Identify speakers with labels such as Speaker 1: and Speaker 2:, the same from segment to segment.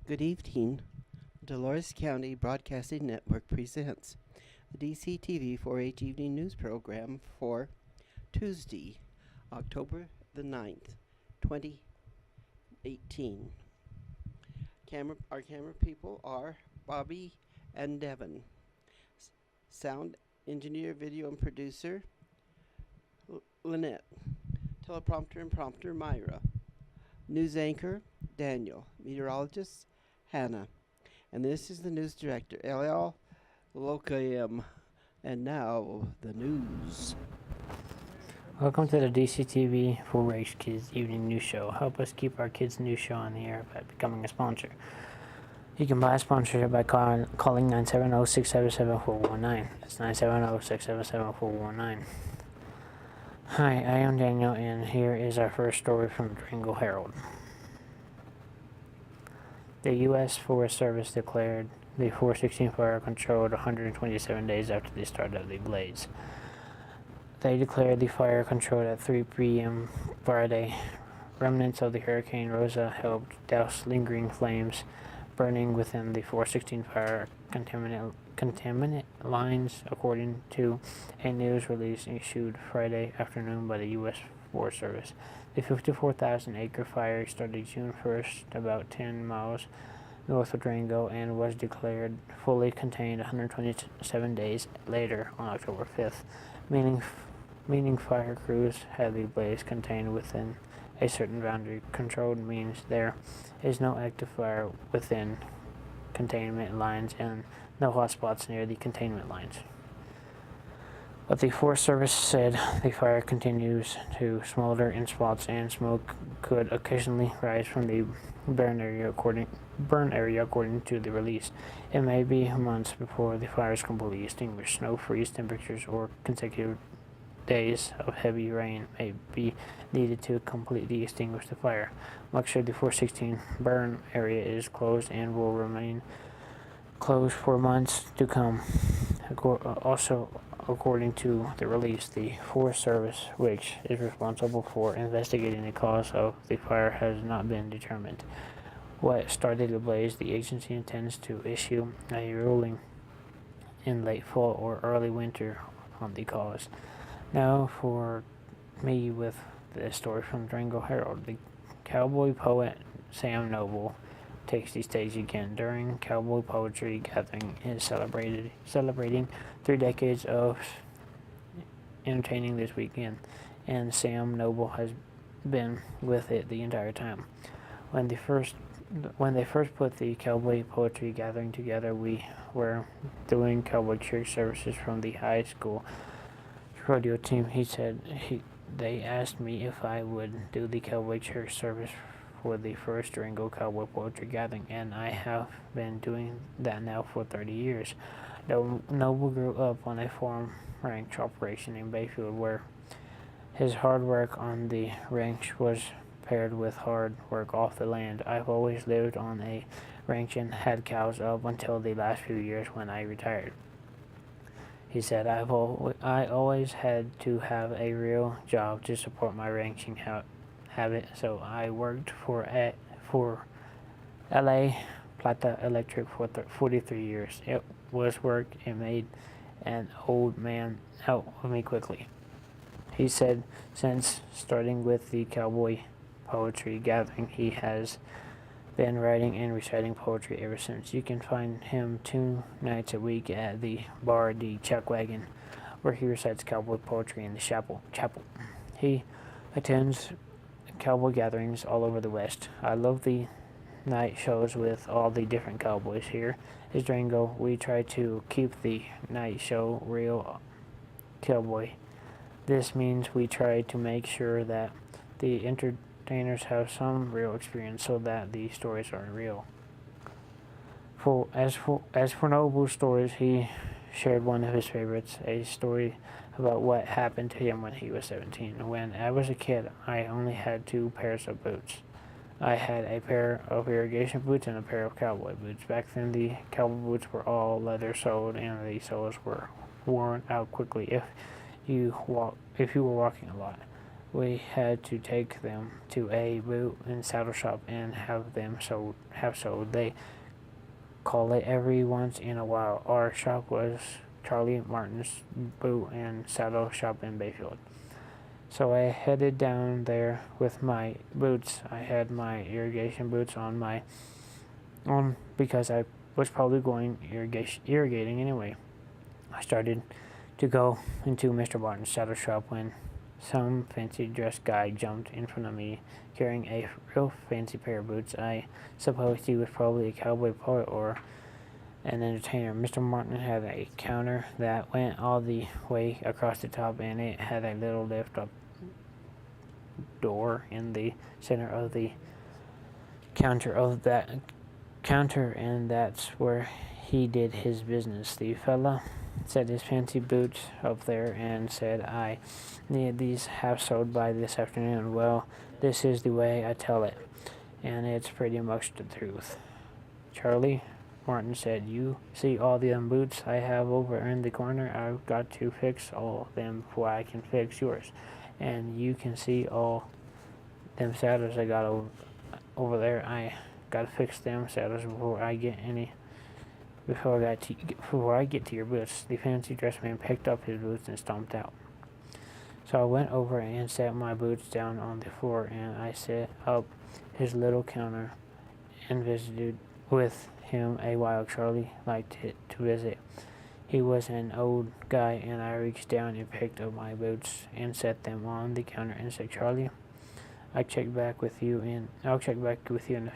Speaker 1: Good evening. Dolores County Broadcasting Network presents the DCTV 4-H Evening News Program for Tuesday, October the 9th, 2018. Our camera people are Bobby and Devin. Sound engineer, video, and producer, Lynette. Teleprompter and prompter, Myra. News anchor, Daniel. Meteorologist, Hannah. And this is the news director, L.L. Lokaim. And now, the news.
Speaker 2: Welcome to the DCTV 4-H Kids Evening News Show. Help us keep our kids' news show on the air by becoming a sponsor. You can buy a sponsorship by calling 970-677-4119. That's 970-677-4119. Hi, I am Daniel, and here is our first story from the Durango Herald. The U.S. Forest Service declared the 416 fire controlled 127 days after the start of the blaze. They declared the fire controlled at 3 p.m. Friday. Remnants of the Hurricane Rosa helped douse lingering flames burning within the 416 fire contaminant lines, according to a news release issued Friday afternoon by the U.S. Forest Service. The 54,000-acre fire started June 1st, about 10 miles north of Durango, and was declared fully contained 127 days later on October 5th, meaning fire crews had the blaze contained within a certain boundary. Controlled means there is no active fire within containment lines and no hotspots near the containment lines. But the Forest Service said the fire continues to smolder in spots and smoke could occasionally rise from the burn area according to the release. It may be months before the fire is completely extinguished. Snow freeze temperatures or consecutive days of heavy rain may be needed to completely extinguish the fire. Much of the 416 burn area is closed and will remain closed for months to come. Also, according to the release, the Forest Service, which is responsible for investigating the cause of the fire, has not been determined. What started the blaze? The agency intends to issue a ruling in late fall or early winter on the cause. Now for me with the story from Durango Herald. The cowboy poet Sam Noble takes the stage again. During Cowboy Poetry Gathering is celebrating 3 decades of entertaining this weekend, and Sam Noble has been with it the entire time. When they first put the Cowboy Poetry Gathering together, we were doing cowboy church services from the high school rodeo team. He said they asked me if I would do the cowboy church service for the first Durango Cowboy Poetry Gathering, and I have been doing that now for 30 years. Noble grew up on a farm ranch operation in Bayfield, where his hard work on the ranch was paired with hard work off the land. I've always lived on a ranch and had cows up until the last few years when I retired. He said, I always had to have a real job to support my ranching habit, so I worked for LA Plata Electric for 43 years. It was work. It made an old man out of me quickly. He said since starting with the Cowboy Poetry Gathering, he has been writing and reciting poetry ever since. You can find him 2 nights a week at the Bar de Chuck Wagon, where he recites cowboy poetry in the chapel. He attends cowboy gatherings all over the West. I love the night shows with all the different cowboys. Here is Durango. We try to keep the night show real cowboy. This means we try to make sure that the entertainers have some real experience so that the stories are real. As for Noble's stories, he shared one of his favorites, a story about what happened to him when he was 17. When I was a kid, I only had 2 pairs of boots. I had a pair of irrigation boots and a pair of cowboy boots. Back then, the cowboy boots were all leather-soled, and the soles were worn out quickly if you were walking a lot. we had to take them to a boot and saddle shop and have them sold. They call it every once in a while. Our shop was Charlie Martin's boot and saddle shop in Bayfield. So I headed down there with my boots. I had my irrigation boots on because I was probably going irrigating anyway. I started to go into Mr. Martin's saddle shop when some fancy dressed guy jumped in front of me carrying a real fancy pair of boots. I supposed he was probably a cowboy poet or an entertainer. Mr. Martin had a counter that went all the way across the top, and it had a little lift up door in the center of the counter, and that's where he did his business. The fella set his fancy boots up there and said, "I need these half sold by this afternoon." Well, this is the way I tell it, and it's pretty much the truth. Charlie Martin said, "You see all them boots I have over in the corner? I've got to fix all them before I can fix yours. And you can see all them saddles I got over there. I gotta fix them saddles before I get to your boots." The fancy dressed man picked up his boots and stomped out. So I went over and set my boots down on the floor, and I set up his little counter and visited with him a while. Charlie liked it to visit. He was an old guy, and I reached down and picked up my boots and set them on the counter and said, "Charlie, I'll check back with you in a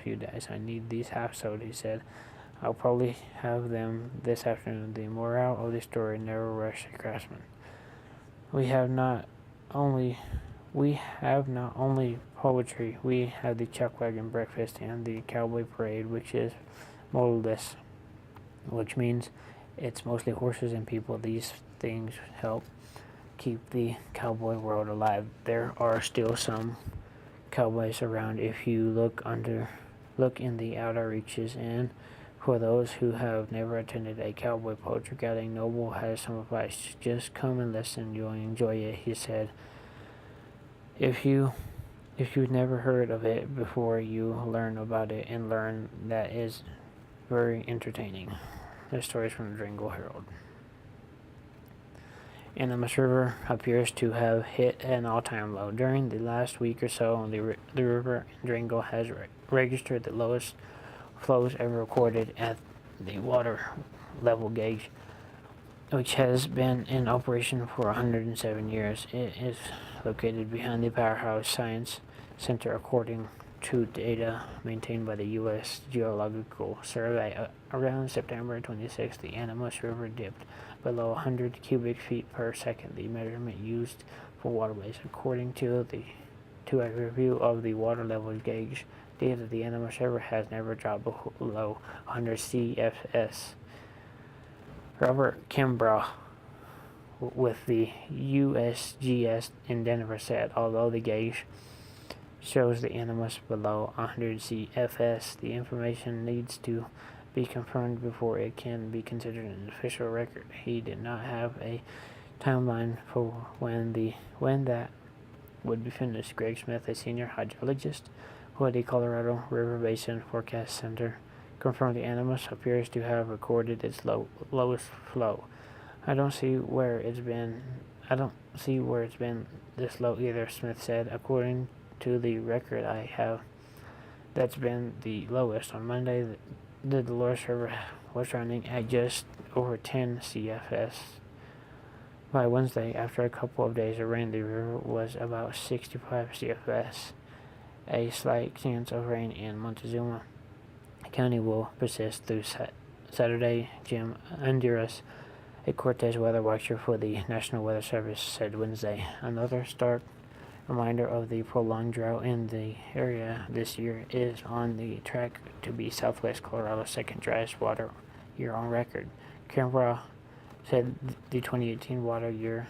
Speaker 2: few days. I need these half sold," he said. "I'll probably have them this afternoon." The moral of the story: never rush a craftsman. We have not only poetry, we have the chuck wagon breakfast and the cowboy parade, which is motorless, which means it's mostly horses and people. These things help keep the cowboy world alive. There are still some cowboys around if you look in the outer reaches. And for those who have never attended a cowboy poetry gathering, Noble has some advice. Just come and listen, you'll enjoy it, he said. If you've never heard of it before, you learn about it and learn that is very entertaining. This story is from the Durango Herald. Animas River appears to have hit an all-time low. During the last week or so, the river in Durango has registered the lowest flows ever recorded at the water level gauge, which has been in operation for 107 years. It is located behind the Powerhouse Science Center, according to data maintained by the U.S. Geological Survey. Around September 26, the Animas River dipped below 100 cubic feet per second, the measurement used for waterways. According to a review of the water level gauge data, the Animas River has never dropped below 100 CFS. Robert Kimbrough with the USGS in Denver said, although the gauge shows the Animas below 100 CFS, the information needs to be confirmed before it can be considered an official record. He did not have a timeline for when that would be finished. Greg Smith, a senior hydrologist for the Colorado River Basin Forecast Center, confirmed the Animas appears to have recorded its lowest flow. I don't see where it's been this low either, Smith said. According to the record I have, that's been the lowest. On Monday, the Dolores River was running at just over 10 CFS. By Wednesday, after a couple of days of rain, the river was about 65 CFS. A slight chance of rain in Montezuma County will persist through Saturday. Jim Andurus, a Cortez weather watcher for the National Weather Service, said Wednesday. Another stark reminder of the prolonged drought in the area this year is on the track to be Southwest Colorado's second driest water year on record. Kimbrough said the 2018 water year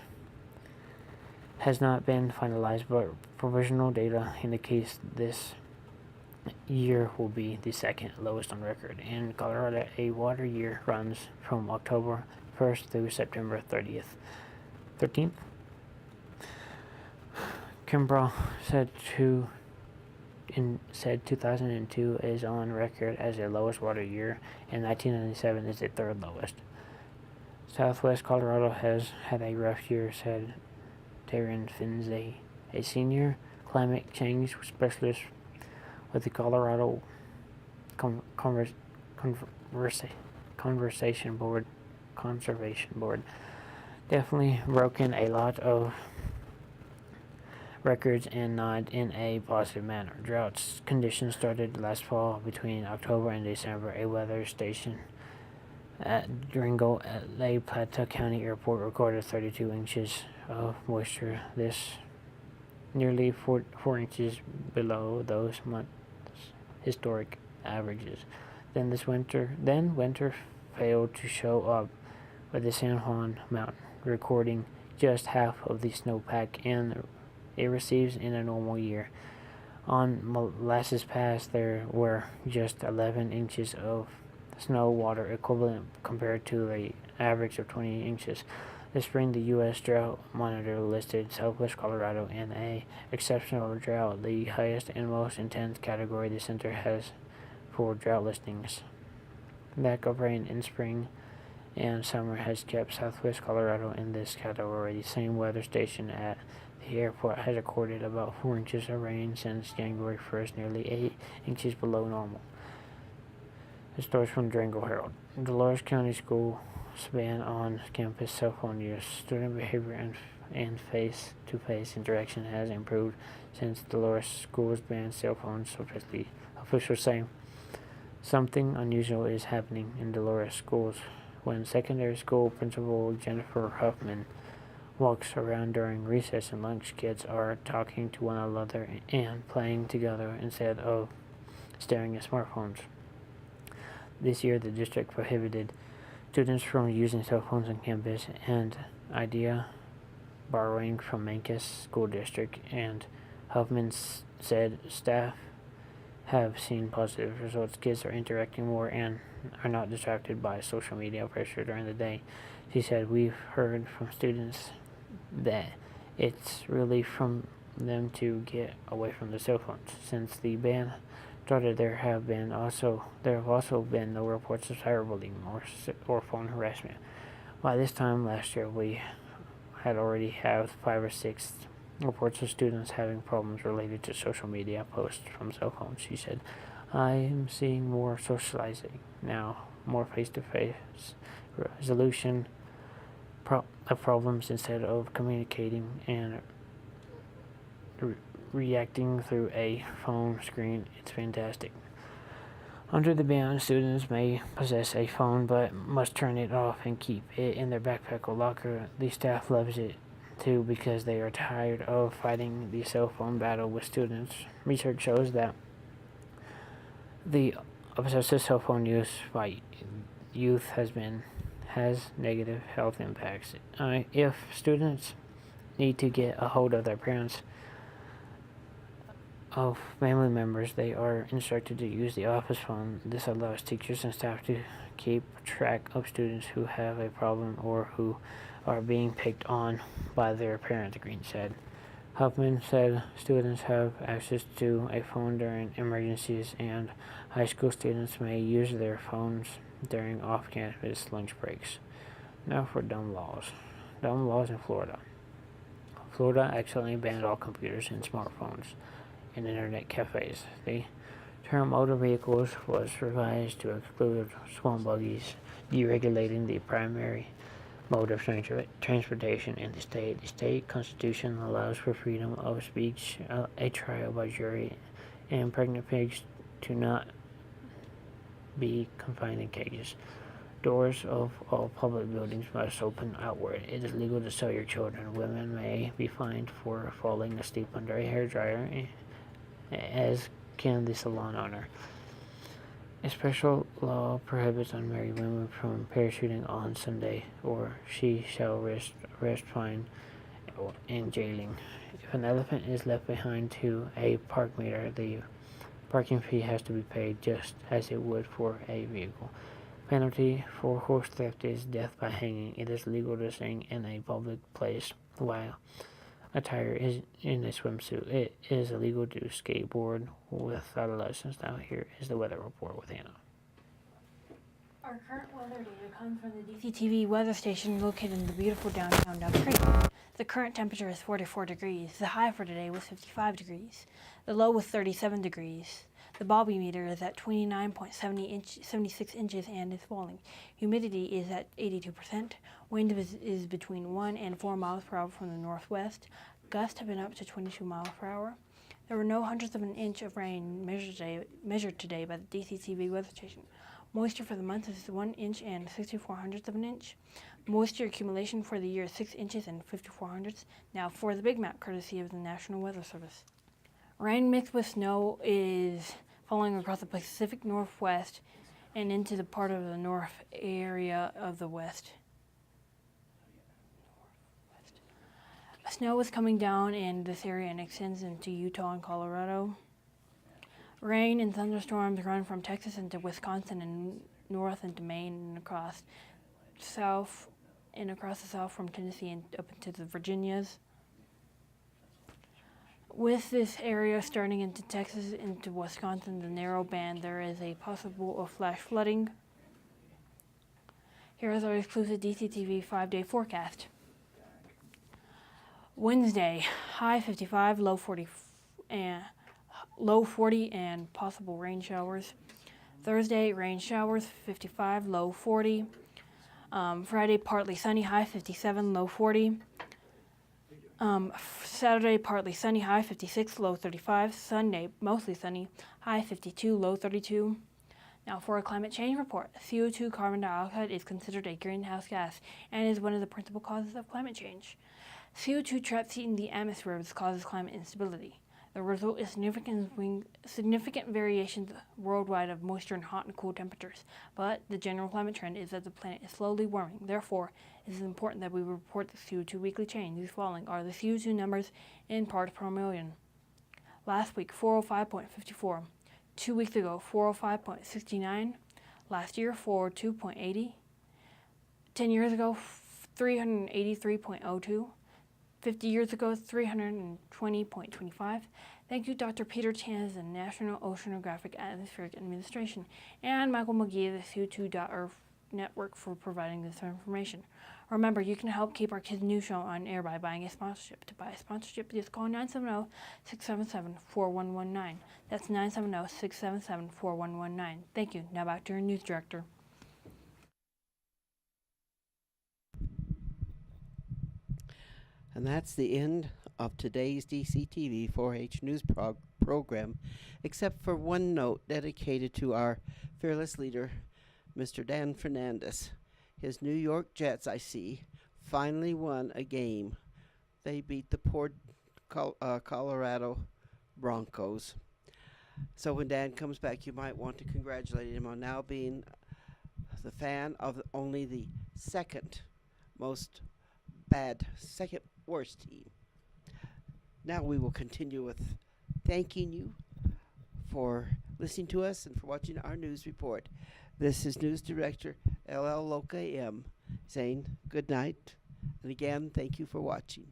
Speaker 2: has not been finalized, but provisional data indicates this year will be the second lowest on record. In Colorado, a water year runs from October 1st through September 13th. Kimbrough said 2002 is on record as the lowest water year, and 1997 is the third lowest. Southwest Colorado has had a rough year, said Taryn Finzay, a senior climate change specialist with the Colorado Conservation Board. Definitely broken a lot of records and not in a positive manner. Drought conditions started last fall between October and December. A weather station at Durango at La Plata County Airport recorded 32 inches of moisture. This nearly 4 inches below those months' historic averages. Then winter failed to show up, with the San Juan Mountain recording just half of the snowpack it receives in a normal year. On Molasses Pass, there were just 11 inches of snow water equivalent compared to an average of 20 inches. This spring, the U.S. Drought Monitor listed Southwest Colorado in a exceptional drought, the highest and most intense category the center has for drought listings. Lack of rain in spring and summer has kept Southwest Colorado in this category. The same weather station at the airport has recorded about 4 inches of rain since January 1st, nearly 8 inches below normal. The stories from Durango Herald. Dolores County Schools ban on campus cell phone use. Student behavior and face-to-face interaction has improved since Dolores schools banned cell phones. Officials say something unusual is happening in Dolores schools. When secondary school principal Jennifer Huffman walks around during recess and lunch, kids are talking to one another and playing together instead of staring at smartphones. This year, the district prohibited students from using cell phones on campus, and idea borrowing from Mancos School District, and Huffman said staff have seen positive results. Kids are interacting more and are not distracted by social media pressure during the day. She said, "We've heard from students that it's really from them to get away from the cell phones. Since the ban started, there have also been no reports of cyberbullying or phone harassment. By this time last year, we had already had 5 or 6 reports of students having problems related to social media posts from cell phones," she said. "I am seeing more socializing now, more face-to-face resolution of problems instead of communicating and reacting through a phone screen. It's fantastic." Under the ban, students may possess a phone but must turn it off and keep it in their backpack or locker. The staff loves it too because they are tired of fighting the cell phone battle with students. Research shows that the obsessive cell phone use by youth has negative health impacts. If students need to get a hold of their parents of family members, they are instructed to use the office phone. This allows teachers and staff to keep track of students who have a problem or who are being picked on by their parents, Green said. Huffman said students have access to a phone during emergencies, and high school students may use their phones during off-campus lunch breaks. Now for dumb laws. Dumb laws in Florida. Florida accidentally banned all computers and smartphones in internet cafes. The term motor vehicles was revised to exclude swamp buggies, deregulating the primary mode of transportation in the state. The state constitution allows for freedom of speech, a trial by jury, and pregnant pigs to not be confined in cages. Doors of all public buildings must open outward. It is legal to sell your children. Women may be fined for falling asleep under a hairdryer, as can the salon owner. A special law prohibits unmarried women from parachuting on Sunday, or she shall risk arrest, fine, and jailing. If an elephant is left behind to a park meter, the parking fee has to be paid just as it would for a vehicle. Penalty for horse theft is death by hanging. It is legal to sing in a public place while attire is in a swimsuit. It is illegal to skateboard without a license. Now here is the weather report with Anna.
Speaker 3: Our current weather data comes from the DCTV weather station located in the beautiful downtown Duck Creek. The current temperature is 44 degrees. The high for today was 55 degrees. The low was 37 degrees. The Bobby meter is at 76 inches and is falling. Humidity is at 82%. Wind is between 1 and 4 miles per hour from the northwest. Gusts have been up to 22 miles per hour. There were no hundredths of an inch of rain measured today by the DCTV weather station. Moisture for the month is 1 inch and 64 hundredths of an inch. Moisture accumulation for the year is 6 inches and 54 hundredths. Now for the big map, courtesy of the National Weather Service. Rain mixed with snow is falling across the Pacific Northwest and into the part of the north area of the west. Snow is coming down in this area and extends into Utah and Colorado. Rain and thunderstorms run from Texas into Wisconsin and north into Maine and across the south from Tennessee and up into the Virginias. With this area starting into Texas into Wisconsin, the narrow band, there is a possible of flash flooding. Here is our exclusive DCTV 5-day forecast. Wednesday, high 55, low 40 and possible rain showers. Thursday, rain showers, 55, low 40. Friday, partly sunny, high 57, low 40. Saturday, partly sunny, high 56, low 35. Sunday, mostly sunny, high 52, low 32. Now for a climate change report. CO2 carbon dioxide is considered a greenhouse gas and is one of the principal causes of climate change. CO2 trapped heat in the atmosphere causes climate instability. The result is significant variations worldwide of moisture and hot and cool temperatures, but the general climate trend is that the planet is slowly warming. Therefore, it is important that we report the CO2 weekly change. These following are the CO2 numbers in parts per million. Last week, 405.54. 2 weeks ago, 405.69. Last year, 402.80. 10 years ago, 383.02. 50 years ago, 320.25. Thank you, Dr. Peter Chan of the National Oceanographic Atmospheric Administration, and Michael McGee of the CO2.Earth Network for providing this information. Remember, you can help keep our Kids News Show on air by buying a sponsorship. To buy a sponsorship, just call 970-677-4119. That's 970-677-4119. Thank you. Now back to your news director.
Speaker 1: And that's the end of today's DCTV 4-H news program, except for one note dedicated to our fearless leader, Mr. Dan Fernandez. His New York Jets, I see, finally won a game. They beat the poor Colorado Broncos. So when Dan comes back, you might want to congratulate him on now being the fan of only the second worst team. Now we will continue with thanking you for listening to us and for watching our news report. This is News Director LL Loca M saying good night. And again, thank you for watching.